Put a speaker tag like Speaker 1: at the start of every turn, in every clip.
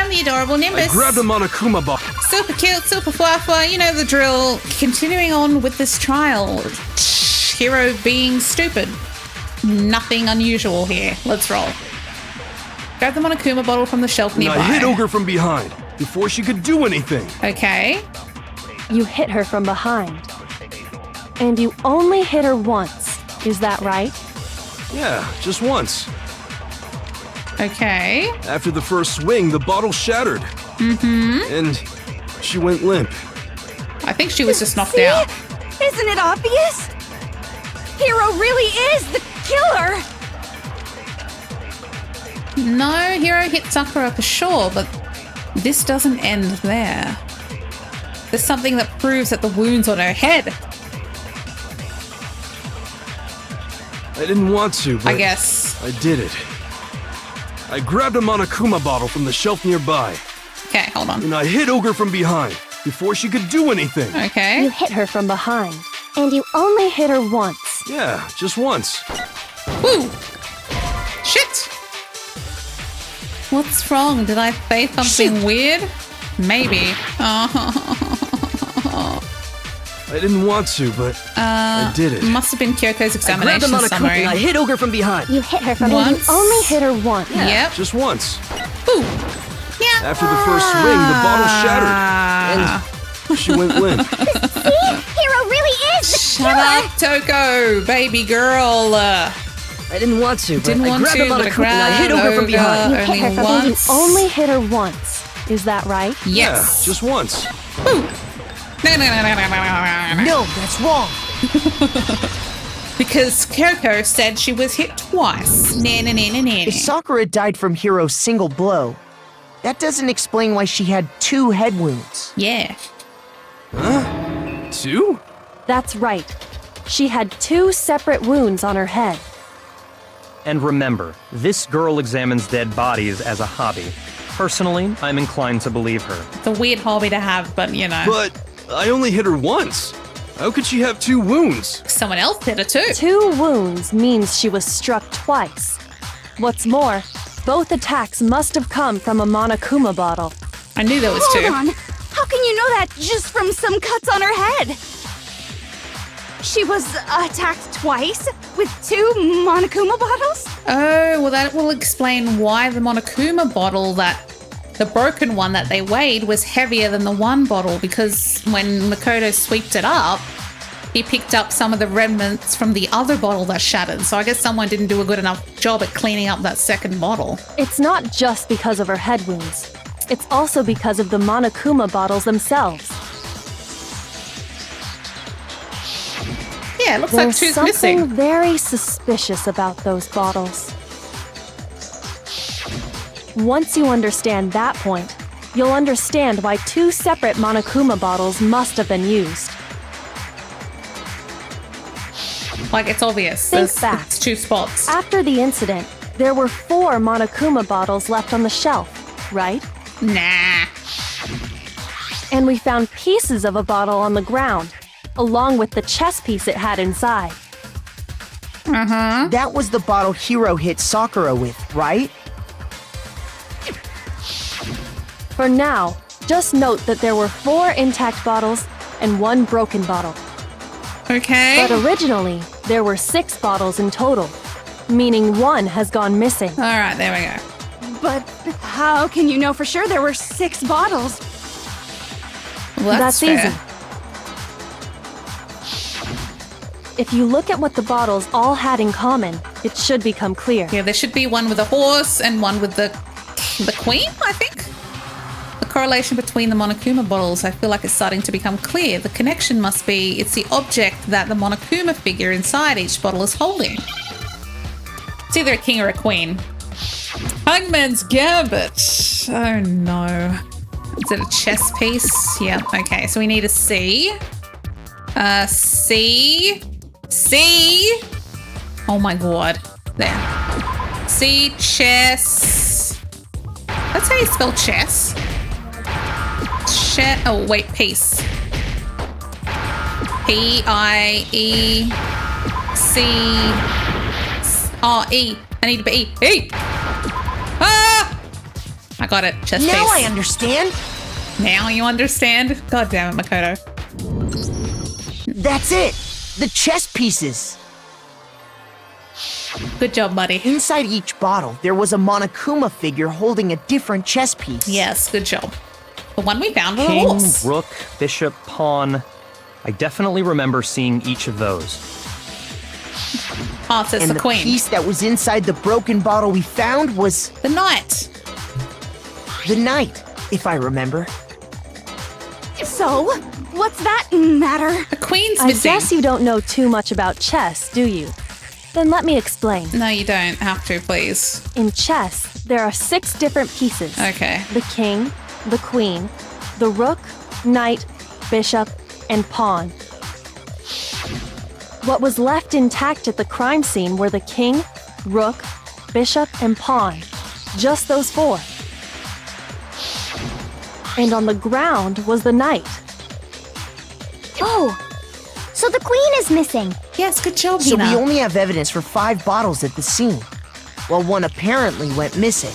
Speaker 1: I'm the adorable Nimbus.
Speaker 2: I grabbed a Monokuma bottle.
Speaker 1: Super cute, super fluffy, you know the drill. Continuing on with this trial. Hero being stupid. Nothing unusual here. Let's roll. Grab the Monokuma bottle from the shelf nearby.
Speaker 2: I hit Ogre from behind before she could do anything.
Speaker 1: Okay.
Speaker 3: You hit her from behind. And you only hit her once. Is that right?
Speaker 2: Yeah, just once.
Speaker 1: Okay.
Speaker 2: After the first swing, the bottle shattered. And she went limp.
Speaker 1: I think she was just knocked out.
Speaker 4: Isn't it obvious? Hero really is the killer!
Speaker 1: No, Hero hit Sakura for sure, but this doesn't end there. There's something that proves that the wounds on her head.
Speaker 2: I didn't want to, but
Speaker 1: I guess.
Speaker 2: I did it. I grabbed a Monokuma bottle from the shelf nearby.
Speaker 1: Okay, hold on.
Speaker 2: And I hit Ogre from behind before she could do anything.
Speaker 1: Okay.
Speaker 3: You hit her from behind. And you only hit her once.
Speaker 2: Yeah, just once.
Speaker 1: Woo! Shit! What's wrong? Did I say something weird? Maybe.
Speaker 2: I didn't want to, but I did it.
Speaker 1: Must have been Kyoko's examination summary.
Speaker 5: And I hit Ogre from behind.
Speaker 3: You hit her from
Speaker 1: Once.
Speaker 3: And you only hit her once.
Speaker 1: Yep.
Speaker 2: Just once.
Speaker 1: Ooh. Yeah.
Speaker 2: After the first swing, the bottle shattered. And she went limp.
Speaker 4: Hero really is the
Speaker 1: Shut up, Toko, baby girl.
Speaker 5: I didn't want to, but
Speaker 1: Didn't
Speaker 5: I
Speaker 1: want
Speaker 5: grabbed
Speaker 1: to,
Speaker 5: him
Speaker 1: but
Speaker 5: on
Speaker 1: I
Speaker 5: a crook and I hit
Speaker 1: grabbed
Speaker 5: Ogre from behind.
Speaker 3: You hit
Speaker 1: Only
Speaker 3: her from
Speaker 1: once.
Speaker 3: And you only hit her once. Is that right?
Speaker 1: Yes.
Speaker 2: Yeah, just once.
Speaker 1: Ooh. No.
Speaker 5: No, that's wrong.
Speaker 1: Because Kyoko said she was hit twice.
Speaker 6: If Sakura died from Hero's single blow, that doesn't explain why she had 2 head wounds.
Speaker 1: Yeah.
Speaker 2: Huh? 2?
Speaker 3: That's right. She had 2 separate wounds on her head.
Speaker 7: And remember, this girl examines dead bodies as a hobby. Personally, I'm inclined to believe her.
Speaker 1: It's a weird hobby to have, but you know.
Speaker 2: But I only hit her once. How could she have 2 wounds?
Speaker 1: Someone else did it too.
Speaker 3: 2 wounds means she was struck twice. What's more, both attacks must have come from a Monokuma bottle.
Speaker 1: I knew there was
Speaker 4: Hold
Speaker 1: 2.
Speaker 4: on. How can you know that just from some cuts on her head? She was attacked twice with 2 Monokuma bottles?
Speaker 1: Oh, well that will explain why the Monokuma bottle, the broken one that they weighed, was heavier than the one bottle, because when Makoto sweeped it up, he picked up some of the remnants from the other bottle that shattered. So I guess someone didn't do a good enough job at cleaning up that second bottle.
Speaker 3: It's not just because of her head wounds. It's also because of the Monokuma bottles themselves.
Speaker 1: Yeah, it looks
Speaker 3: There's
Speaker 1: like 2's
Speaker 3: something
Speaker 1: missing.
Speaker 3: very suspicious about those bottles. Once you understand that point, you'll understand why 2 separate Monokuma bottles must have been used.
Speaker 1: Like, it's obvious.
Speaker 3: Think
Speaker 1: There's
Speaker 3: back.
Speaker 1: It's 2 spots.
Speaker 3: After the incident, there were 4 Monokuma bottles left on the shelf, right?
Speaker 1: Nah.
Speaker 3: And we found pieces of a bottle on the ground, along with the chess piece it had inside.
Speaker 6: That was the bottle Hero hit Sakura with, right?
Speaker 3: For now, just note that there were 4 intact bottles and 1 broken bottle.
Speaker 1: Okay.
Speaker 3: But originally, there were 6 bottles in total, meaning 1 has gone missing.
Speaker 1: All right, there we go.
Speaker 4: But how can you know for sure there were 6 bottles?
Speaker 1: Well, that's
Speaker 3: easy.
Speaker 1: fair.
Speaker 3: If you look at what the bottles all had in common, it should become clear.
Speaker 1: Yeah, there should be one with a horse and one with the queen, I think. The correlation between the Monokuma bottles, I feel like it's starting to become clear. The connection must be, it's the object that the Monokuma figure inside each bottle is holding. It's either a king or a queen. Hangman's Gambit. Oh no. Is it a chess piece? Yeah, okay, so we need a C. C. Oh my god. There. C, chess. That's how you spell chess. Oh, wait, peace. P-I-E-C. Oh, E. I need to be E. E! Ah! I got it. Chest
Speaker 6: Now
Speaker 1: piece.
Speaker 6: I understand.
Speaker 1: Now you understand? God damn it, Makoto.
Speaker 6: That's it. The chess pieces.
Speaker 1: Good job, buddy.
Speaker 6: Inside each bottle, there was a Monokuma figure holding a different chess piece.
Speaker 1: Yes, good job. The one we found was a
Speaker 7: King,
Speaker 1: horse.
Speaker 7: rook, bishop, pawn. I definitely remember seeing each of those.
Speaker 1: Oh, it says
Speaker 6: And
Speaker 1: the
Speaker 6: the
Speaker 1: queen.
Speaker 6: piece that was inside the broken bottle we found was
Speaker 1: The knight.
Speaker 6: the knight, if I remember.
Speaker 4: So, what's that matter?
Speaker 1: The queen's
Speaker 3: I
Speaker 1: missing.
Speaker 3: guess you don't know too much about chess, do you? Then let me explain.
Speaker 1: No, you don't have to, please.
Speaker 3: In chess, there are 6 different pieces.
Speaker 1: Okay.
Speaker 3: The king, the queen, the rook, knight, bishop, and pawn. What was left intact at the crime scene were the king, rook, bishop, and pawn. Just those 4. And on the ground was the knight.
Speaker 8: Oh, so the queen is missing.
Speaker 1: Yes, good job,
Speaker 6: So
Speaker 1: Hina.
Speaker 6: we only have evidence for 5 bottles at the scene, while one apparently went missing.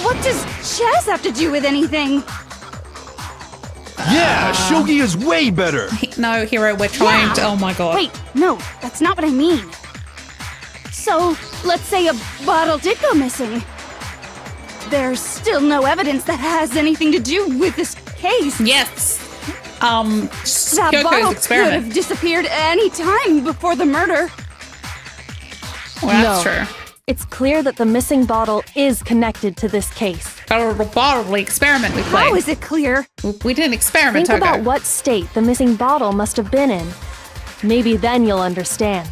Speaker 4: What does chess have to do with anything?
Speaker 2: Yeah, shogi is way better.
Speaker 1: No, Hero, we're trying
Speaker 4: Yeah.
Speaker 1: to... Oh, my God.
Speaker 4: Wait, no, that's not what I mean. So, let's say a bottle did go missing. There's still no evidence that has anything to do with this case.
Speaker 1: Yes.
Speaker 4: That
Speaker 1: Kyoko's
Speaker 4: bottle could
Speaker 1: experiment.
Speaker 4: have disappeared any time before the murder.
Speaker 1: Well, that's
Speaker 3: No.
Speaker 1: true.
Speaker 3: It's clear that the missing bottle is connected to this case.
Speaker 1: Probably experiment we played.
Speaker 4: How is it clear?
Speaker 1: We did an experiment,
Speaker 3: Think
Speaker 1: Togo.
Speaker 3: about what state the missing bottle must have been in. Maybe then you'll understand.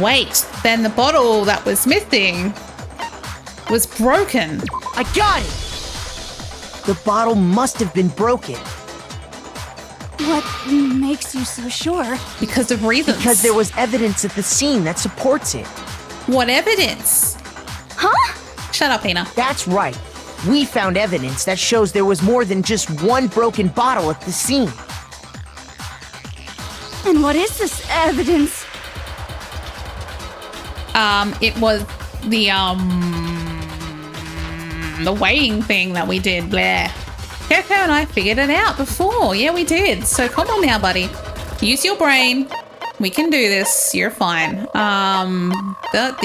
Speaker 1: Wait, then the bottle that was missing was broken.
Speaker 6: I got it! The bottle must have been broken
Speaker 4: What makes you so sure?
Speaker 1: Because of reasons.
Speaker 6: because there was evidence at the scene that supports it.
Speaker 1: What evidence?
Speaker 4: Huh?
Speaker 1: Shut up, Hina.
Speaker 6: That's right. We found evidence that shows there was more than just one broken bottle at the scene.
Speaker 4: And what is this evidence?
Speaker 1: It was the weighing thing that we did. Blah. Kyoko and I figured it out before. Yeah, we did. So come on now, buddy. Use your brain. We can do this. You're fine.
Speaker 6: I got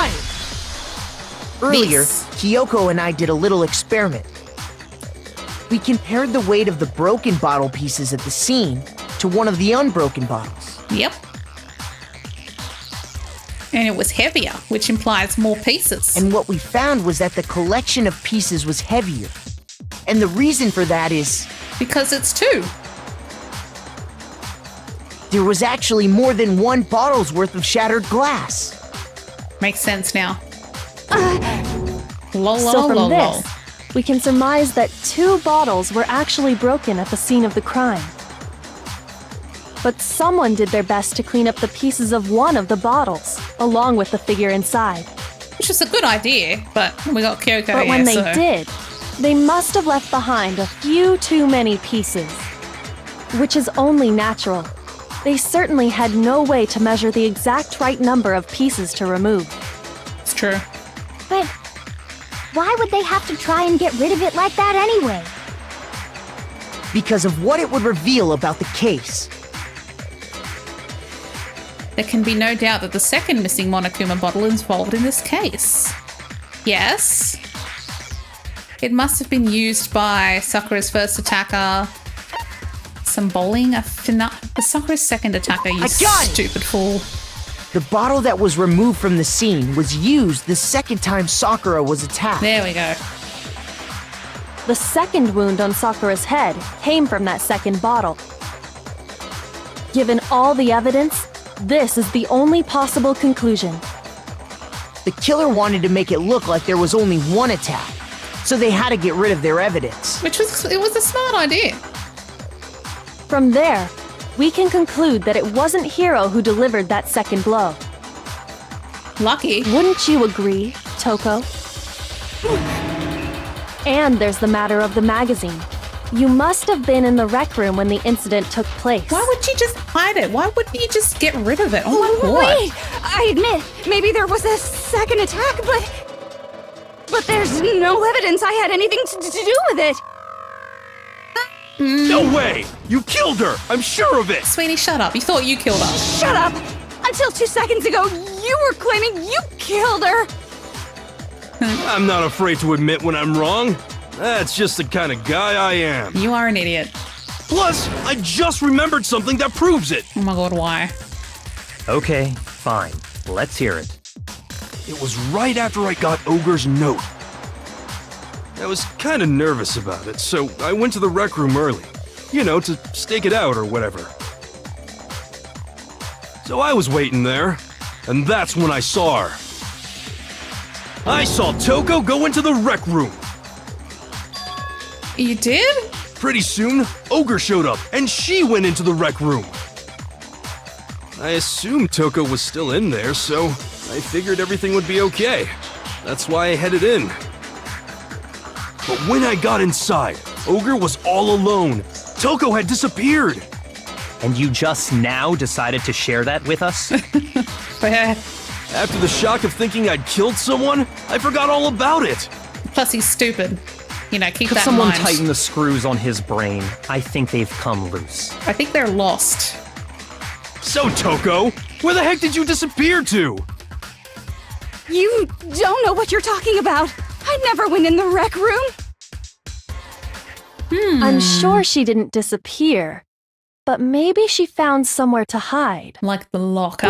Speaker 6: it! Earlier,
Speaker 1: This.
Speaker 6: Kyoko and I did a little experiment. We compared the weight of the broken bottle pieces at the scene to one of the unbroken bottles.
Speaker 1: Yep. And it was heavier, which implies more pieces.
Speaker 6: And what we found was that the collection of pieces was heavier. And the reason for that is
Speaker 1: because it's 2.
Speaker 6: there was actually more than one bottle's worth of shattered glass.
Speaker 1: Makes sense now. Lol,
Speaker 3: So
Speaker 1: lol,
Speaker 3: from
Speaker 1: lol, lol.
Speaker 3: this, we can surmise that 2 bottles were actually broken at the scene of the crime. But someone did their best to clean up the pieces of one of the bottles, along with the figure inside.
Speaker 1: Which is a good idea, but we got Kyoko
Speaker 3: But
Speaker 1: here,
Speaker 3: when they
Speaker 1: so...
Speaker 3: did, they must have left behind a few too many pieces. Which is only natural. They certainly had no way to measure the exact right number of pieces to remove.
Speaker 1: It's true.
Speaker 8: But why would they have to try and get rid of it like that anyway?
Speaker 6: Because of what it would reveal about the case.
Speaker 1: There can be no doubt that the second missing Monokuma bottle is involved in this case. Yes. It must have been used by Sakura's first attacker. Some bowling? The Sakura's second attacker, you
Speaker 6: I got it!
Speaker 1: stupid fool.
Speaker 6: The bottle that was removed from the scene was used the second time Sakura was attacked.
Speaker 1: There we go.
Speaker 3: The second wound on Sakura's head came from that second bottle. Given all the evidence, this is the only possible conclusion.
Speaker 6: The killer wanted to make it look like there was only one attack, so they had to get rid of their evidence.
Speaker 1: It was a smart idea.
Speaker 3: From there, we can conclude that it wasn't Hiro who delivered that second blow.
Speaker 1: Lucky.
Speaker 3: Wouldn't you agree, Toko? And there's the matter of the magazine. You must have been in the rec room when the incident took place.
Speaker 1: Why would you just hide it? Why wouldn't you just get rid of it? Oh my god.
Speaker 4: Wait! I admit, maybe there was a second attack, but there's no evidence I had anything to do with it.
Speaker 2: No way! You killed her! I'm sure of it!
Speaker 1: Sweeney, shut up. You thought you killed her.
Speaker 4: Shut up! Until 2 seconds ago, you were claiming you killed her!
Speaker 2: I'm not afraid to admit when I'm wrong. That's just the kind of guy I am.
Speaker 1: You are an idiot.
Speaker 2: Plus, I just remembered something that proves it.
Speaker 1: Oh my god, why?
Speaker 7: Okay, fine. Let's hear it.
Speaker 2: It was right after I got Ogre's note. I was kind of nervous about it, so I went to the rec room early. You know, to stake it out or whatever. So I was waiting there, and that's when I saw her. I saw Toko go into the rec room.
Speaker 1: You did?
Speaker 2: Pretty soon, Ogre showed up, and she went into the rec room. I assumed Toko was still in there, so I figured everything would be okay. That's why I headed in. But when I got inside, Ogre was all alone. Toko had disappeared.
Speaker 7: And you just now decided to share that with us?
Speaker 1: Fair.
Speaker 2: After the shock of thinking I'd killed someone, I forgot all about it.
Speaker 1: Plus, he's stupid. You know, keep
Speaker 7: Could
Speaker 1: that in
Speaker 7: someone
Speaker 1: mind.
Speaker 7: tighten the screws on his brain? I think they've come loose.
Speaker 1: I think they're lost.
Speaker 2: So, Toko, where the heck did you disappear to?
Speaker 4: You don't know what you're talking about. I never went in the rec room.
Speaker 3: I'm sure she didn't disappear, but maybe she found somewhere to hide.
Speaker 1: Like the locker.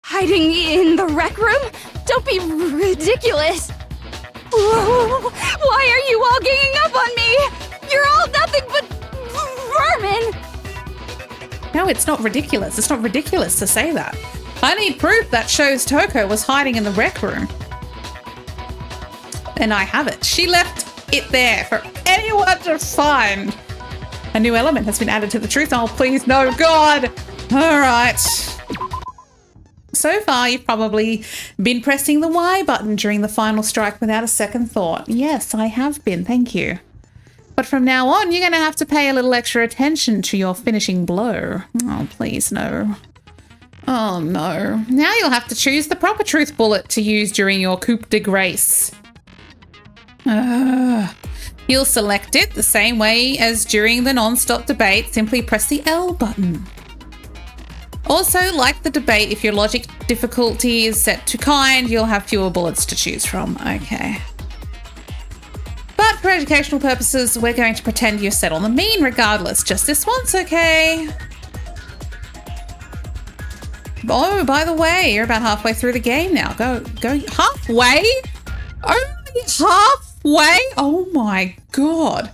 Speaker 4: Hiding in the rec room? Don't be ridiculous. Whoa, why are you all ganging up on me? You're all nothing but vermin.
Speaker 1: No, it's not ridiculous. It's not ridiculous to say that. I need proof that shows Toko was hiding in the rec room. And I have it. She left it there for anyone to find. A new element has been added to the truth. Oh, please, no, God. All right. So far, you've probably been pressing the Y button during the final strike without a second thought. Yes, I have been. Thank you. But from now on, you're going to have to pay a little extra attention to your finishing blow. Oh, please, no. Oh, no. Now you'll have to choose the proper truth bullet to use during your coup de grace. You'll select it the same way as during the non-stop debate. Simply press the L button. Also, like the debate, if your logic difficulty is set to kind, you'll have fewer bullets to choose from. Okay. But for educational purposes, we're going to pretend you're set on the mean regardless. Just this once, okay? Oh, by the way, you're about halfway through the game now. Go halfway? Only halfway? Oh my God.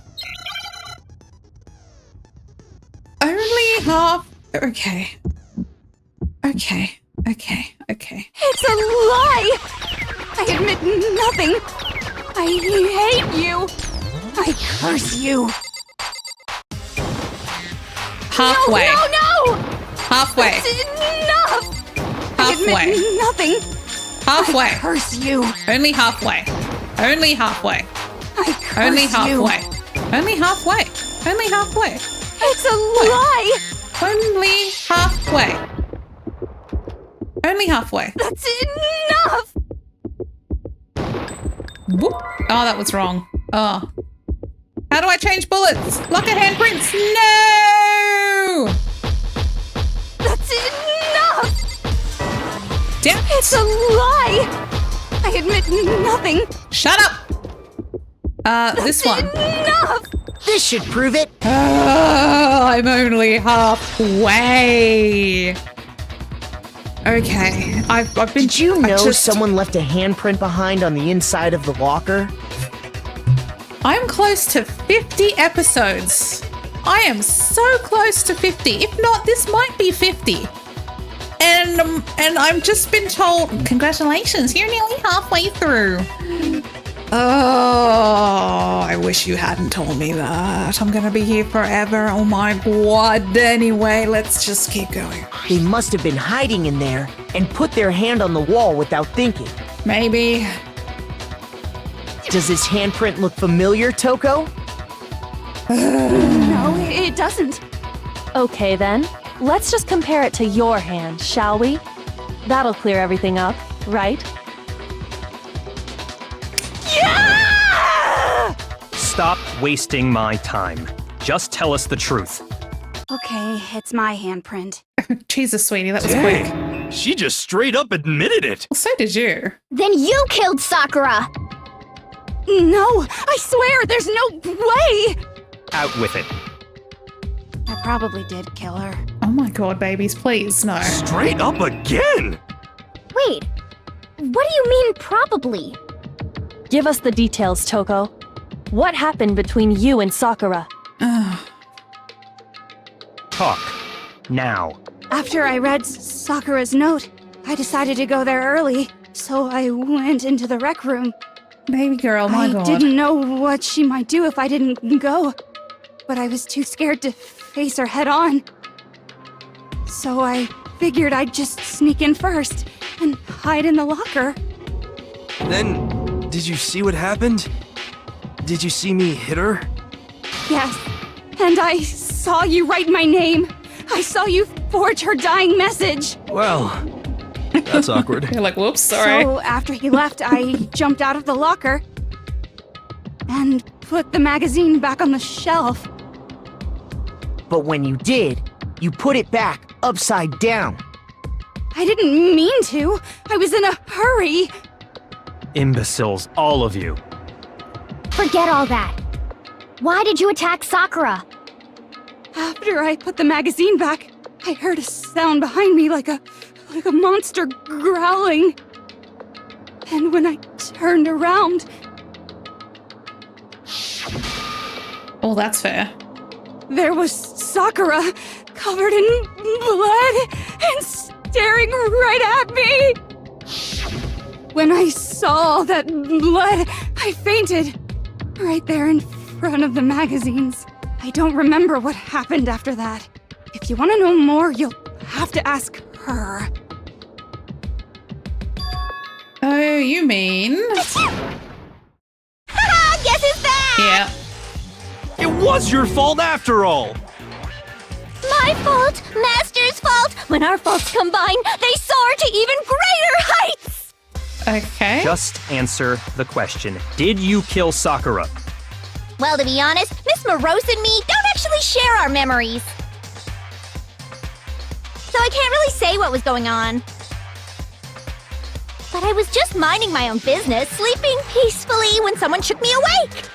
Speaker 1: Only half. Okay. Okay.
Speaker 4: It's a lie! I admit nothing. I hate you. I curse you.
Speaker 1: Halfway.
Speaker 4: No!
Speaker 1: Halfway.
Speaker 4: That's enough!
Speaker 1: Halfway.
Speaker 4: I admit nothing.
Speaker 1: Halfway.
Speaker 4: I curse you.
Speaker 1: Only halfway. Only halfway.
Speaker 4: I curse
Speaker 1: Only
Speaker 4: you.
Speaker 1: halfway. Only halfway. Only halfway.
Speaker 4: It's a lie!
Speaker 1: Only halfway. Only halfway.
Speaker 4: That's enough!
Speaker 1: Whoop. Oh, that was wrong. Oh. How do I change bullets? Lock of handprints. No!
Speaker 4: That's enough!
Speaker 1: Damn it.
Speaker 4: It's a lie! I admit nothing.
Speaker 1: Shut up. This one.
Speaker 4: Enough!
Speaker 6: This should prove it.
Speaker 1: I'm only halfway. Okay, I've been.
Speaker 6: Did you know someone left a handprint behind on the inside of the locker?
Speaker 1: I'm close to 50 episodes. I am so close to 50. If not, this might be 50. And I've just been told, congratulations, you're nearly halfway through. Oh, I wish you hadn't told me that. I'm gonna be here forever. Oh my God. Anyway, let's just keep going.
Speaker 6: They must have been hiding in there and put their hand on the wall without thinking.
Speaker 1: Maybe.
Speaker 6: Does this handprint look familiar, Toko?
Speaker 4: No, it doesn't.
Speaker 3: Okay then, let's just compare it to your hand, shall we? That'll clear everything up, right?
Speaker 4: Yeah!
Speaker 7: Stop wasting my time. Just tell us the truth.
Speaker 4: Okay, it's my handprint.
Speaker 1: Jesus, sweetie, that was quick.
Speaker 2: Dang, she just straight up admitted it.
Speaker 1: Well, so did you.
Speaker 8: Then you killed Sakura!
Speaker 4: No, I swear, there's no way!
Speaker 7: Out with it.
Speaker 4: I probably did kill her.
Speaker 1: Oh my god, babies, please, no.
Speaker 2: Straight up again?
Speaker 8: Wait, what do you mean probably?
Speaker 3: Give us the details, Toko. What happened between you and Sakura?
Speaker 7: Talk. Now.
Speaker 4: After I read Sakura's note, I decided to go there early, so I went into the rec room.
Speaker 1: Baby girl, my god.
Speaker 4: I didn't know what she might do if I didn't go, but I was too scared to face her head on. So I figured I'd just sneak in first and hide in the locker.
Speaker 2: Then, did you see what happened? Did you see me hit her?
Speaker 4: Yes, and I saw you write my name. I saw you forge her dying message.
Speaker 2: Well, that's awkward.
Speaker 1: You're like, whoops, sorry.
Speaker 4: So after he left, I jumped out of the locker and put the magazine back on the shelf.
Speaker 6: But when you did, you put it back upside down.
Speaker 4: I didn't mean to. I was in a hurry.
Speaker 7: Imbeciles, all of you.
Speaker 8: Forget all that. Why did you attack Sakura?
Speaker 4: After I put the magazine back, I heard a sound behind me like a monster growling. And when I turned around,
Speaker 1: Oh, that's fair.
Speaker 4: there was Sakura, covered in blood and staring right at me. When I saw that blood, I fainted right there in front of the magazines. I don't remember what happened after that. If you want to know more, you'll have to ask her.
Speaker 1: Oh, you mean?
Speaker 8: Haha, guess who's back?
Speaker 1: Yeah.
Speaker 2: It was your fault after all!
Speaker 8: My fault, Master's fault. When our faults combine, they soar to even greater heights.
Speaker 1: Okay.
Speaker 7: Just answer the question. Did you kill Sakura?
Speaker 8: Well, to be honest, Miss Morose and me don't actually share our memories. So I can't really say what was going on. But I was just minding my own business, sleeping peacefully when someone shook me awake.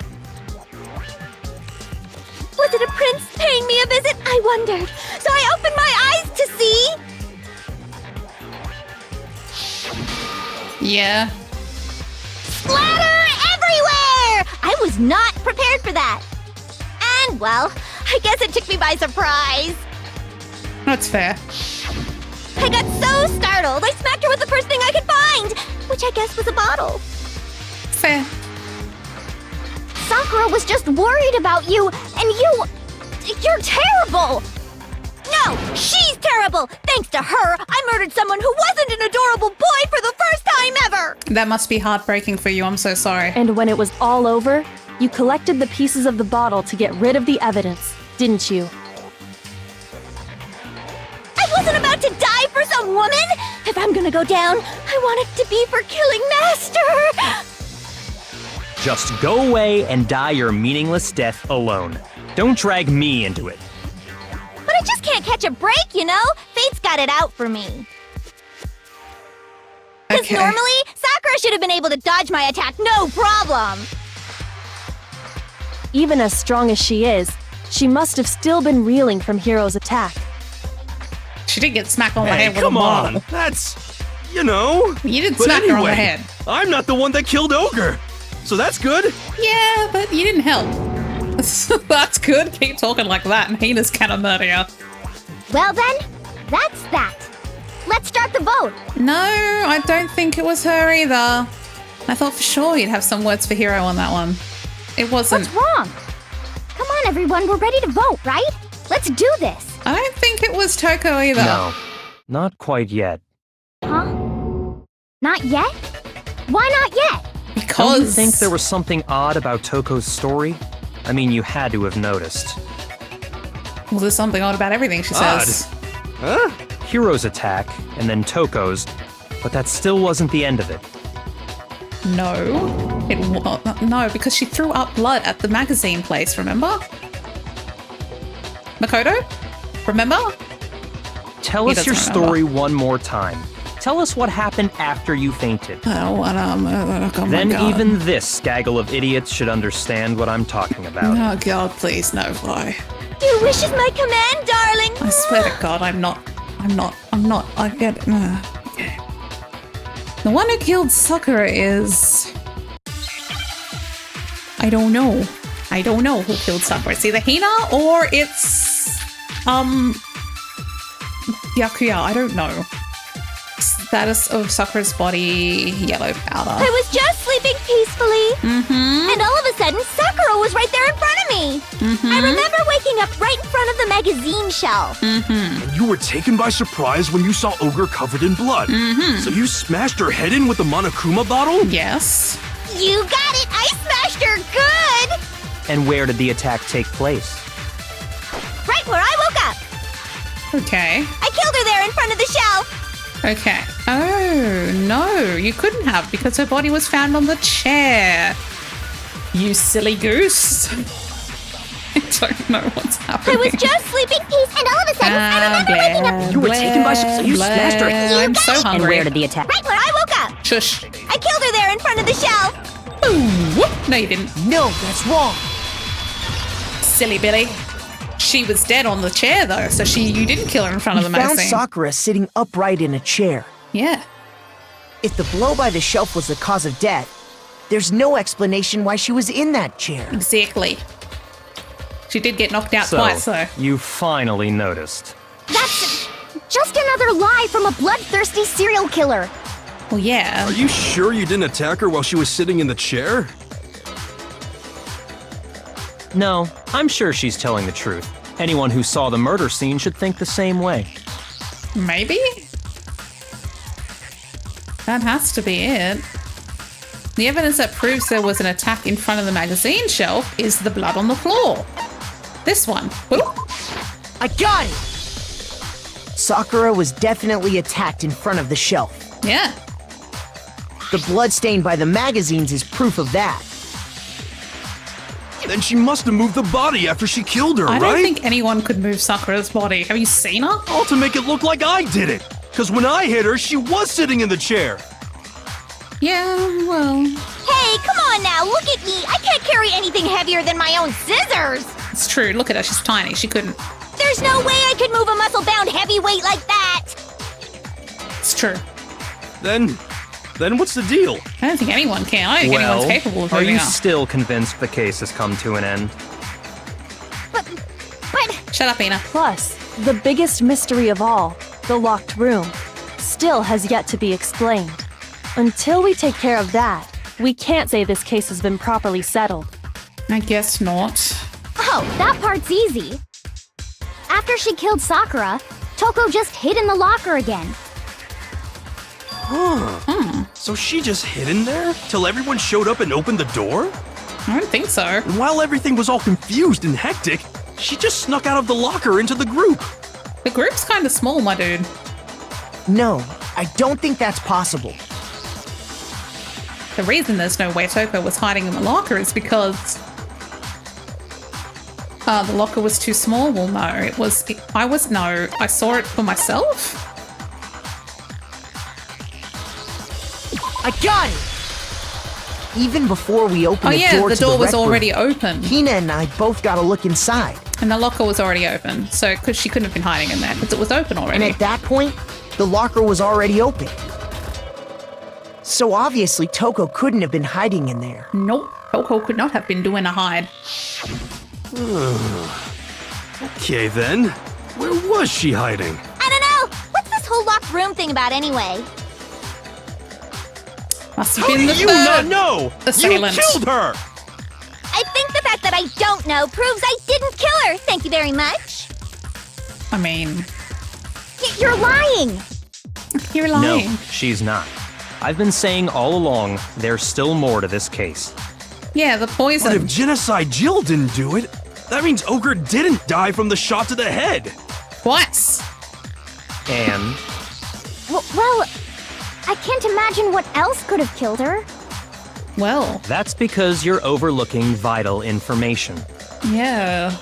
Speaker 8: Was it a prince paying me a visit? I wondered. So I opened my eyes to see...
Speaker 1: Yeah.
Speaker 8: Splatter everywhere! I was not prepared for that. And, well, I guess it took me by surprise.
Speaker 1: That's fair.
Speaker 8: I got so startled, I smacked her with the first thing I could find, which I guess was a bottle.
Speaker 1: Fair.
Speaker 8: Sakura was just worried about you, and you're terrible! No, she's terrible! Thanks to her, I murdered someone who wasn't an adorable boy for the first time ever!
Speaker 1: That must be heartbreaking for you. I'm so sorry.
Speaker 3: And when it was all over, you collected the pieces of the bottle to get rid of the evidence, didn't you?
Speaker 8: I wasn't about to die for some woman! If I'm gonna go down, I want it to be for killing Master!
Speaker 7: Just go away and die your meaningless death alone. Don't drag me into it.
Speaker 8: But I just can't catch a break, you know? Fate's got it out for me. Because
Speaker 1: Okay.
Speaker 8: normally, Sakura should have been able to dodge my attack, no problem!
Speaker 3: Even as strong as she is, she must have still been reeling from Hiro's attack.
Speaker 1: She did get smacked on the
Speaker 2: Hey,
Speaker 1: head with
Speaker 2: come
Speaker 1: a bottle.
Speaker 2: on! That's... you know...
Speaker 1: You didn't
Speaker 2: But
Speaker 1: smack her on the
Speaker 2: anyway,
Speaker 1: head.
Speaker 2: I'm not the one that killed Ogre! So that's good?
Speaker 1: Yeah, but you didn't help. That's good. Keep talking like that, and Hina's kind of murder you.
Speaker 8: Well then, that's that. Let's start the vote.
Speaker 1: No, I don't think it was her either. I thought for sure you'd have some words for Hero on that one. It wasn't.
Speaker 8: What's wrong? Come on, everyone, we're ready to vote, right? Let's do this.
Speaker 1: I don't think it was Toko either.
Speaker 7: No, not quite yet.
Speaker 8: Huh? Not yet? Why not yet?
Speaker 7: Don't you
Speaker 1: Because
Speaker 7: think there was something odd about Toko's story? I mean, you had to have noticed.
Speaker 1: Well, there's something odd about everything she says.
Speaker 2: Huh?
Speaker 7: Hiro's attack, and then Toko's, but that still wasn't the end of it.
Speaker 1: No, because she threw up blood at the magazine place, remember? Makoto? Remember?
Speaker 7: Tell
Speaker 1: He
Speaker 7: us your
Speaker 1: doesn't
Speaker 7: story one more time. Tell us what happened after you fainted.
Speaker 1: Oh, my
Speaker 7: Then
Speaker 1: God.
Speaker 7: even this gaggle of idiots should understand what I'm talking about.
Speaker 1: Oh God, please, no, why?
Speaker 8: Your wish is my command, darling.
Speaker 1: I swear to God, I'm not. I get it. Okay. The one who killed Sakura is... I don't know. I don't know who killed Sakura. It's either Hina or it's... Byakuya, I don't know. Status of Sakura's body, yellow powder.
Speaker 8: I was just sleeping peacefully. And all of a sudden, Sakura was right there in front of me. I remember waking up right in front of the magazine shelf.
Speaker 2: And you were taken by surprise when you saw Ogre covered in blood. So you smashed her head in with the Monokuma bottle?
Speaker 1: Yes.
Speaker 8: You got it! I smashed her good!
Speaker 7: And where did the attack take place?
Speaker 8: Right where I woke up.
Speaker 1: Okay.
Speaker 8: I killed her there in front of the shelf.
Speaker 1: Okay. Oh, no, you couldn't have because her body was found on the chair. You silly goose. I don't know what's happening.
Speaker 8: I was just sleeping peace, and all of a sudden, I remember waking up.
Speaker 5: You were taken by so you smashed her.
Speaker 1: I'm so
Speaker 8: got it.
Speaker 1: hungry.
Speaker 5: And where did the attack?
Speaker 8: Right where I woke up.
Speaker 1: Shush.
Speaker 8: I killed her there in front of the shelf.
Speaker 1: Ooh, whoop. No, you didn't.
Speaker 6: No, that's wrong.
Speaker 1: Silly Billy. She was dead on the chair, though, so you didn't kill her in front of the
Speaker 6: We found
Speaker 1: magazine.
Speaker 6: Sakura sitting upright in a chair.
Speaker 1: Yeah.
Speaker 6: If the blow by the shelf was the cause of death, there's no explanation why she was in that chair.
Speaker 1: Exactly. She did get knocked out
Speaker 7: So,
Speaker 1: twice, though.
Speaker 7: you finally noticed.
Speaker 8: That's just another lie from a bloodthirsty serial killer.
Speaker 1: Well, yeah.
Speaker 2: Are you sure you didn't attack her while she was sitting in the chair?
Speaker 7: No, I'm sure she's telling the truth. Anyone who saw the murder scene should think the same way.
Speaker 1: Maybe? That has to be it. The evidence that proves there was an attack in front of the magazine shelf is the blood on the floor. This one. Whoop.
Speaker 6: I got it! Sakura was definitely attacked in front of the shelf.
Speaker 1: Yeah.
Speaker 6: The blood stain by the magazines is proof of that.
Speaker 2: Then she must have moved the body after she killed her,
Speaker 1: I
Speaker 2: right?
Speaker 1: don't think anyone could move Sakura's body. Have you seen her?
Speaker 2: All to make it look like I did it. Because when I hit her, she was sitting in the chair.
Speaker 1: Yeah, well,
Speaker 8: Hey, come on now, look at me. I can't carry anything heavier than my own scissors.
Speaker 1: it's true. Look at her. She's tiny. She couldn't.
Speaker 8: There's no way I could move a muscle-bound heavyweight like that.
Speaker 1: It's true.
Speaker 2: Then what's the deal?
Speaker 1: I don't think anyone can. I don't think anyone's capable of
Speaker 7: are
Speaker 1: moving
Speaker 7: you
Speaker 1: her.
Speaker 7: still convinced the case has come to an end?
Speaker 8: But
Speaker 1: Shut up, Ina.
Speaker 3: Plus, the biggest mystery of all, the locked room, still has yet to be explained. Until we take care of that, we can't say this case has been properly settled.
Speaker 1: I guess not.
Speaker 8: oh, that part's easy. After she killed Sakura, Toko just hid in the locker again.
Speaker 2: So she just hid in there till everyone showed up and opened the door?
Speaker 1: I don't think so.
Speaker 2: And while everything was all confused and hectic, she just snuck out of the locker into the group.
Speaker 1: The group's kind of small, my dude.
Speaker 6: No, I don't think that's possible.
Speaker 1: The reason there's no way Toko was hiding in the locker is because the locker was too small. Well, no, I saw it for myself.
Speaker 6: I got it! Even before we opened
Speaker 1: Oh
Speaker 6: the
Speaker 1: yeah,
Speaker 6: door
Speaker 1: the
Speaker 6: to the
Speaker 1: door was
Speaker 6: rec room,
Speaker 1: already open,
Speaker 6: Hina and I both got a look inside.
Speaker 1: and the locker was already open. So, because she couldn't have been hiding in there, because it was open
Speaker 6: And
Speaker 1: already.
Speaker 6: at that point, the locker was already open. So obviously, Toko couldn't have been hiding in there.
Speaker 1: Nope, Toko could not have been doing a hide.
Speaker 2: Okay then, where was she hiding?
Speaker 8: I don't know. What's this whole locked room thing about anyway?
Speaker 1: Must have
Speaker 2: How
Speaker 1: been
Speaker 2: do
Speaker 1: the
Speaker 2: you
Speaker 1: third
Speaker 2: not know?
Speaker 1: assailant.
Speaker 2: You killed her!
Speaker 8: I think the fact that I don't know proves I didn't kill her. Thank you very much.
Speaker 1: I mean,
Speaker 8: You're lying.
Speaker 1: you're lying.
Speaker 7: No, she's not. I've been saying all along, there's still more to this case.
Speaker 1: Yeah, the
Speaker 2: But if
Speaker 1: poison.
Speaker 2: Genocide Jill didn't do it, that means Ogre didn't die from the shot to the head.
Speaker 1: Twice.
Speaker 7: And
Speaker 8: Well, I can't imagine what else could have killed her.
Speaker 1: Well,
Speaker 7: that's because you're overlooking vital information.
Speaker 1: yeah.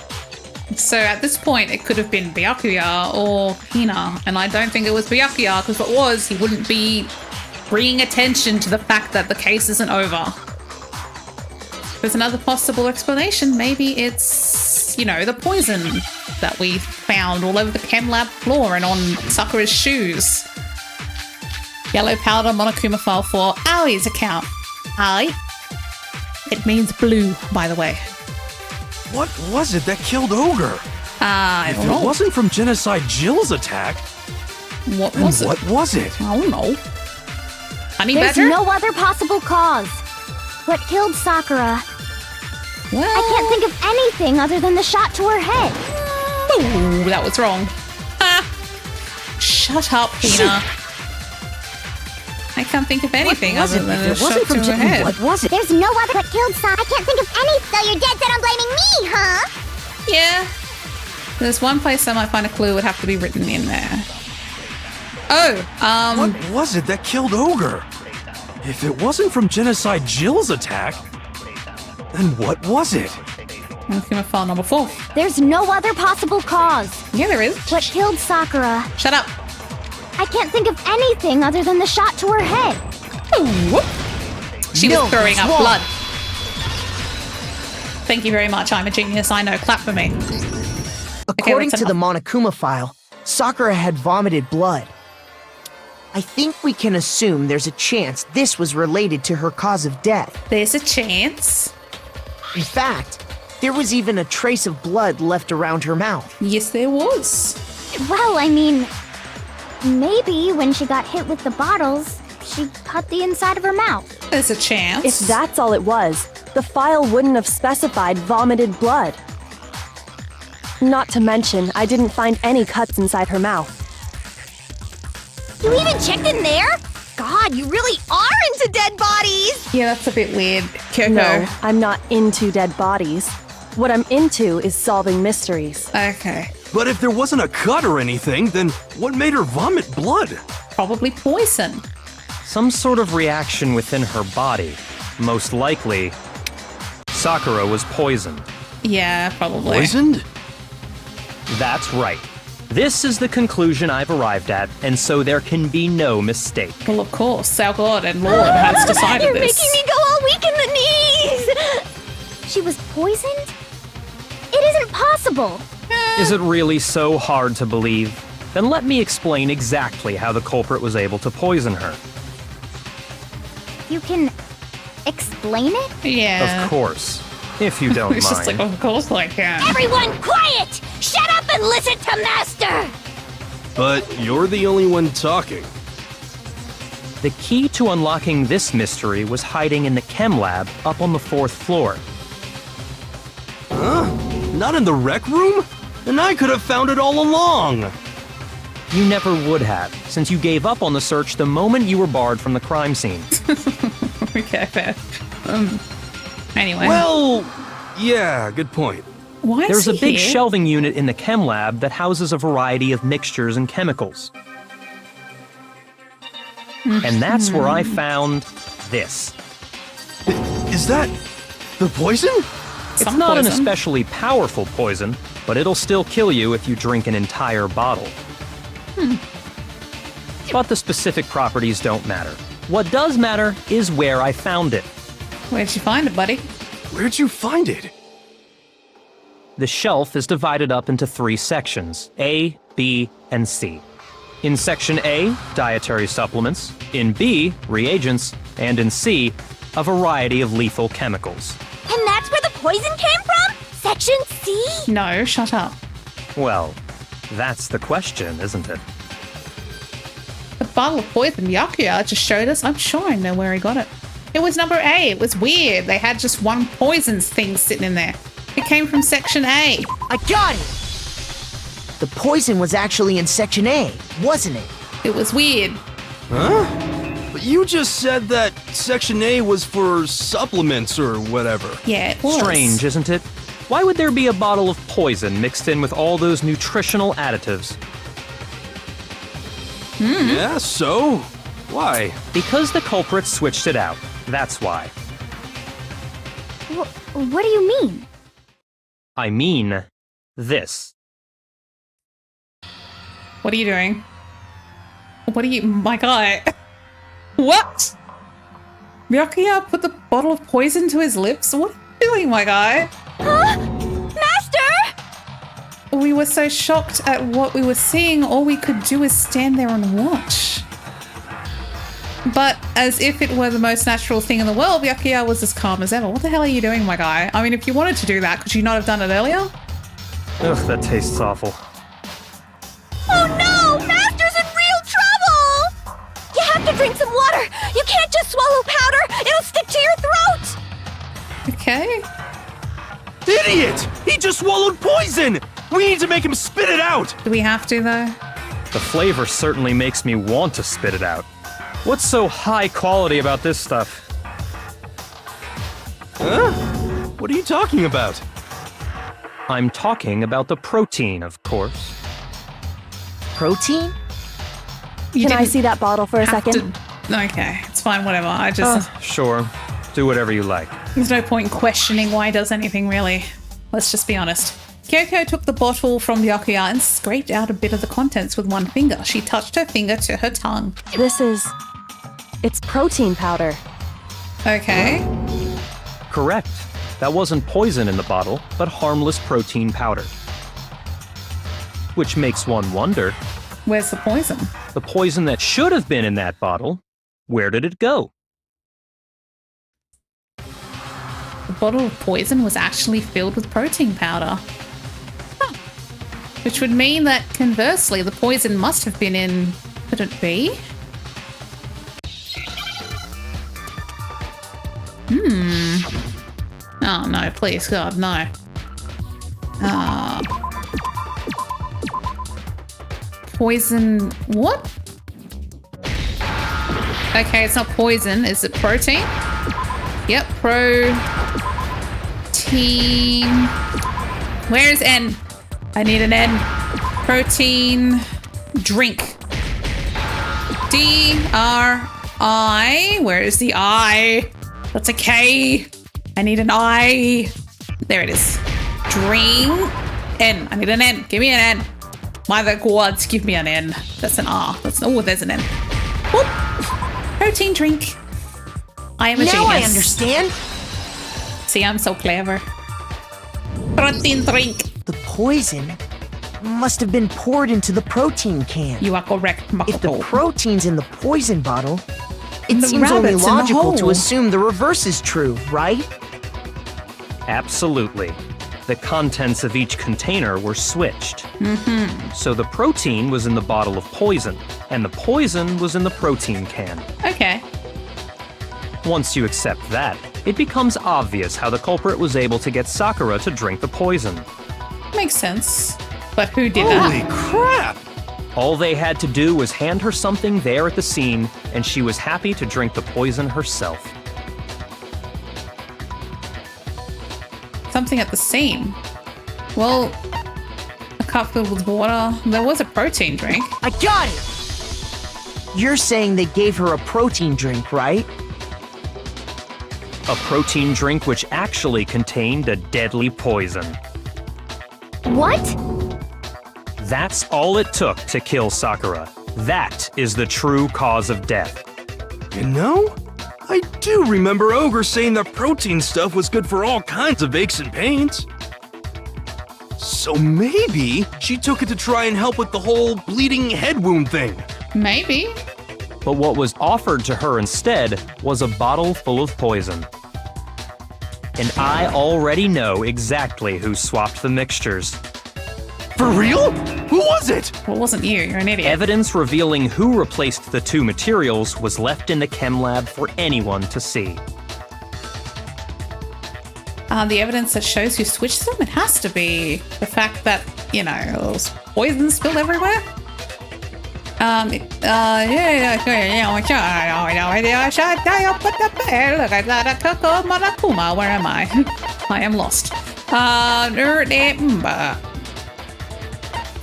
Speaker 1: So at this point, it could have been Byakuya or Hina, and I don't think it was Byakuya, because if it was, he wouldn't be bringing attention to the fact that the case isn't over. There's another possible explanation. Maybe it's, the poison that we found all over the chem lab floor and on Sakura's shoes. Yellow powder Monokuma file for Aui's account. Aoi. It means blue, by the way.
Speaker 2: What was it that killed Ogre?
Speaker 1: I
Speaker 2: If
Speaker 1: don't
Speaker 2: it
Speaker 1: know.
Speaker 2: wasn't from Genocide Jill's attack,
Speaker 1: What
Speaker 2: then
Speaker 1: was it?
Speaker 2: what was it?
Speaker 1: I don't know. Honey
Speaker 8: There's
Speaker 1: badger?
Speaker 8: no other possible cause. What killed Sakura?
Speaker 1: Well,
Speaker 8: I can't think of anything other than the shot to her head.
Speaker 1: Ooh, that was wrong. Ah. Shut up, Hina. I can't think of anything other than a shot to her head.
Speaker 6: What was it?
Speaker 8: There's no other. What killed Sakura? I can't think of any. So you're dead set on blaming me, huh?
Speaker 1: Yeah. There's one place I might find a clue would have to be written in there. Oh,
Speaker 2: What was it that killed Ogre? If it wasn't from Genocide Jill's attack, then what was it?
Speaker 1: Monokuma file number 4.
Speaker 8: There's no other possible cause.
Speaker 1: Yeah, there is.
Speaker 8: What killed Sakura?
Speaker 1: Shut up.
Speaker 8: I can't think of anything other than the shot to her head.
Speaker 1: She
Speaker 6: No,
Speaker 1: was throwing
Speaker 6: that's
Speaker 1: up
Speaker 6: wrong.
Speaker 1: blood. Thank you very much. I'm a genius. I know. Clap for me.
Speaker 6: According
Speaker 1: let's
Speaker 6: to the Monokuma file, Sakura had vomited blood. I think we can assume there's a chance this was related to her cause of death.
Speaker 1: There's a chance.
Speaker 6: In fact, there was even a trace of blood left around her mouth.
Speaker 1: Yes, there was.
Speaker 8: Well, I mean, maybe when she got hit with the bottles, she cut the inside of her mouth.
Speaker 1: There's a chance.
Speaker 3: If that's all it was, the file wouldn't have specified vomited blood. Not to mention, I didn't find any cuts inside her mouth.
Speaker 8: You even checked in there? God, you really are into dead bodies!
Speaker 1: Yeah, that's a bit weird. Kyoko.
Speaker 3: No, I'm not into dead bodies. What I'm into is solving mysteries.
Speaker 1: Okay.
Speaker 2: But if there wasn't a cut or anything, then what made her vomit blood?
Speaker 1: Probably poison.
Speaker 7: Some sort of reaction within her body. Most likely, Sakura was poisoned.
Speaker 1: Yeah, probably.
Speaker 2: Poisoned?
Speaker 7: That's right. This is the conclusion I've arrived at, and so there can be no mistake.
Speaker 1: Well, of course. Our God and Lord has decided
Speaker 8: You're
Speaker 1: this.
Speaker 8: making me go all weak in the knees! She was poisoned? It isn't possible!
Speaker 7: Is it really so hard to believe? Then let me explain exactly how the culprit was able to poison her.
Speaker 8: You can explain it?
Speaker 1: Yeah.
Speaker 7: Of course, if you don't
Speaker 1: It's just like,
Speaker 7: mind.
Speaker 1: of course I can.
Speaker 8: Everyone quiet! Shut up and listen to Master!
Speaker 2: But you're the only one talking.
Speaker 7: The key to unlocking this mystery was hiding in the chem lab up on the 4th floor.
Speaker 2: Not in the rec room? And I could have found it all along.
Speaker 7: You never would have, since you gave up on the search the moment you were barred from the crime scene.
Speaker 1: Okay, fair. Anyway.
Speaker 2: Well, yeah, good point.
Speaker 1: why is
Speaker 7: There's a
Speaker 1: he
Speaker 7: big
Speaker 1: here?
Speaker 7: shelving unit in the chem lab that houses a variety of mixtures and chemicals. And that's where I found this.
Speaker 2: Is that the poison?
Speaker 7: It's
Speaker 1: Some
Speaker 7: not an
Speaker 1: poison.
Speaker 7: especially powerful poison, but it'll still kill you if you drink an entire bottle. But the specific properties don't matter. What does matter is where I found it.
Speaker 1: Where'd you find it, buddy?
Speaker 2: Where'd you find it?
Speaker 7: The shelf is divided up into 3 sections, A, B, and C. In Section A, dietary supplements. In B, reagents. And in C, a variety of lethal chemicals.
Speaker 8: And that's where the poison came from? Section C?
Speaker 1: No, shut up.
Speaker 7: Well, that's the question, isn't it?
Speaker 1: The bottle of poison Byakuya just showed us. I'm sure I know where he got it. It was number A. It was weird. They had just one poisons thing sitting in there. It came from Section A.
Speaker 6: I got it! The poison was actually in Section A, wasn't it?
Speaker 1: It was weird.
Speaker 2: Huh? But you just said that Section A was for supplements or whatever.
Speaker 1: Yeah, it was.
Speaker 7: Strange, isn't it? Why would there be a bottle of poison mixed in with all those nutritional additives?
Speaker 2: Yeah, so? Why?
Speaker 7: Because the culprit switched it out. That's why.
Speaker 8: What do you mean?
Speaker 7: I mean this.
Speaker 1: What are you doing? What are you... My guy. What? Byakuya put the bottle of poison to his lips? What are you doing, my guy?
Speaker 8: Huh? Master!
Speaker 1: We were so shocked at what we were seeing, all we could do is stand there and watch. But as if it were the most natural thing in the world, Byakuya was as calm as ever. What the hell are you doing, my guy? I mean, if you wanted to do that, could you not have done it earlier?
Speaker 7: Ugh, that tastes awful.
Speaker 8: Oh no! Master's in real trouble! You have to drink some water! You can't just swallow powder! It'll stick to your throat!
Speaker 1: Okay.
Speaker 2: Idiot! He just swallowed poison! We need to make him spit it out!
Speaker 1: Do we have to, though?
Speaker 7: The flavor certainly makes me want to spit it out. What's so high quality about this stuff?
Speaker 2: Huh? What are you talking about?
Speaker 7: I'm talking about the protein, of course.
Speaker 6: Protein?
Speaker 1: You
Speaker 3: Can I
Speaker 1: didn't
Speaker 3: see that bottle for a
Speaker 1: have
Speaker 3: second?
Speaker 1: to- Okay, it's fine, whatever. I just...
Speaker 7: Sure. Do whatever you like.
Speaker 1: There's no point in questioning why he does anything, really. Let's just be honest. Kyoko took the bottle from Byakuya and scraped out a bit of the contents with one finger. She touched her finger to her tongue.
Speaker 3: This is... It's protein powder.
Speaker 1: Okay.
Speaker 7: Correct. That wasn't poison in the bottle, but harmless protein powder. Which makes one wonder,
Speaker 1: Where's the poison?
Speaker 7: the poison that should have been in that bottle, where did it go?
Speaker 1: The bottle of poison was actually filled with protein powder. Huh. Which would mean that, conversely, the poison must have been in... Could it be? Oh no, please, God, no. Poison... What? Okay, it's not poison. Is it protein? Yep, protein. Where is N? I need an N. Protein drink. D-R-I. Where is the I? That's a K. I need an I. There it is. Drink. N. I need an N. Give me an N. Mother gods, give me an N. That's an R. That's... Oh, there's an N. Whoop. Protein drink. I am a
Speaker 6: Now
Speaker 1: genius.
Speaker 6: I understand.
Speaker 1: See, I'm so clever. Protein drink.
Speaker 6: The poison must have been poured into the protein can.
Speaker 1: You are correct,
Speaker 6: If the
Speaker 1: Makoto.
Speaker 6: protein's in the poison bottle, it
Speaker 1: The
Speaker 6: seems only
Speaker 1: rabbit's in the
Speaker 6: logical to
Speaker 1: hole.
Speaker 6: assume the reverse is true, right?
Speaker 7: Absolutely. The contents of each container were switched. So the protein was in the bottle of poison, and the poison was in the protein can.
Speaker 1: Okay.
Speaker 7: Once you accept that, it becomes obvious how the culprit was able to get Sakura to drink the poison.
Speaker 1: Makes sense. But who did
Speaker 2: Holy
Speaker 1: that?
Speaker 2: crap!
Speaker 7: All they had to do was hand her something there at the scene, and she was happy to drink the poison herself.
Speaker 1: Something at the scene. Well, a cup filled with water. There was a protein drink.
Speaker 6: I got it! You're saying they gave her a protein drink, right?
Speaker 7: A protein drink which actually contained a deadly poison.
Speaker 8: What?
Speaker 7: That's all it took to kill Sakura. That is the true cause of death.
Speaker 2: You know, I do remember Ogre saying that protein stuff was good for all kinds of aches and pains. So maybe she took it to try and help with the whole bleeding head wound thing.
Speaker 1: Maybe.
Speaker 7: But what was offered to her instead was a bottle full of poison. And I already know exactly who swapped the mixtures.
Speaker 2: For real? Who was it?
Speaker 1: Well, it wasn't you. You're an idiot.
Speaker 7: Evidence revealing who replaced the two materials was left in the chem lab for anyone to see.
Speaker 1: The evidence that shows who switched them? It has to be the fact that, you know, there was poison spilled everywhere. Where am I? I am lost.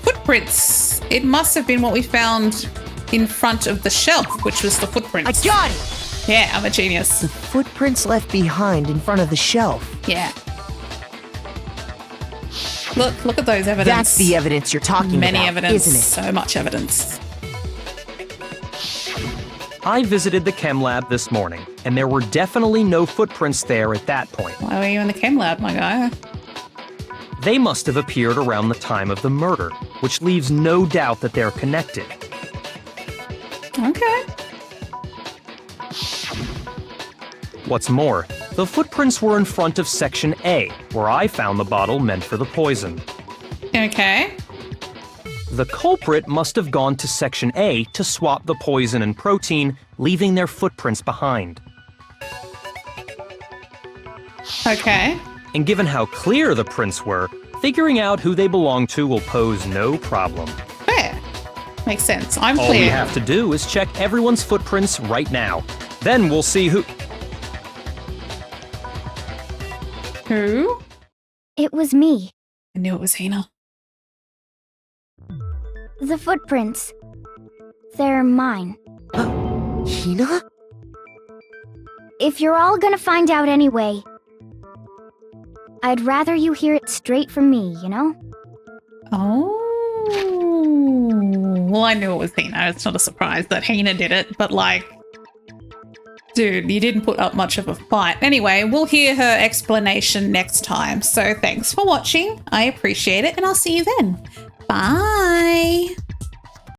Speaker 1: Footprints. It must have been what we found in front of the shelf, which was the footprints.
Speaker 6: I got it!
Speaker 1: Yeah, I'm a genius.
Speaker 6: The footprints left behind in front of the shelf.
Speaker 1: Yeah. Look at those evidence.
Speaker 6: That's the evidence you're talking
Speaker 1: Many
Speaker 6: about,
Speaker 1: evidence.
Speaker 6: isn't it?
Speaker 1: So much evidence.
Speaker 7: I visited the chem lab this morning, and there were definitely no footprints there at that point.
Speaker 1: Why were you in the chem lab, my guy?
Speaker 7: They must have appeared around the time of the murder, which leaves no doubt that they're connected.
Speaker 1: Okay.
Speaker 7: What's more, the footprints were in front of Section A, where I found the bottle meant for the poison.
Speaker 1: Okay.
Speaker 7: The culprit must have gone to Section A to swap the poison and protein, leaving their footprints behind.
Speaker 1: Okay.
Speaker 7: And given how clear the prints were, figuring out who they belong to will pose no problem.
Speaker 1: Fair. Makes sense. I'm
Speaker 7: All we
Speaker 1: clear.
Speaker 7: have to do is check everyone's footprints right now. Then we'll see who...
Speaker 1: Who?
Speaker 8: It was me.
Speaker 1: I knew it was Hina.
Speaker 8: The footprints. They're mine.
Speaker 6: Hina?
Speaker 8: If you're all gonna find out anyway, I'd rather you hear it straight from me, you know?
Speaker 1: Oh. Well, I knew it was Hina. It's not a surprise that Hina did it, but like, dude, you didn't put up much of a fight. Anyway, we'll hear her explanation next time. So thanks for watching. I appreciate it, and I'll see you then. Bye.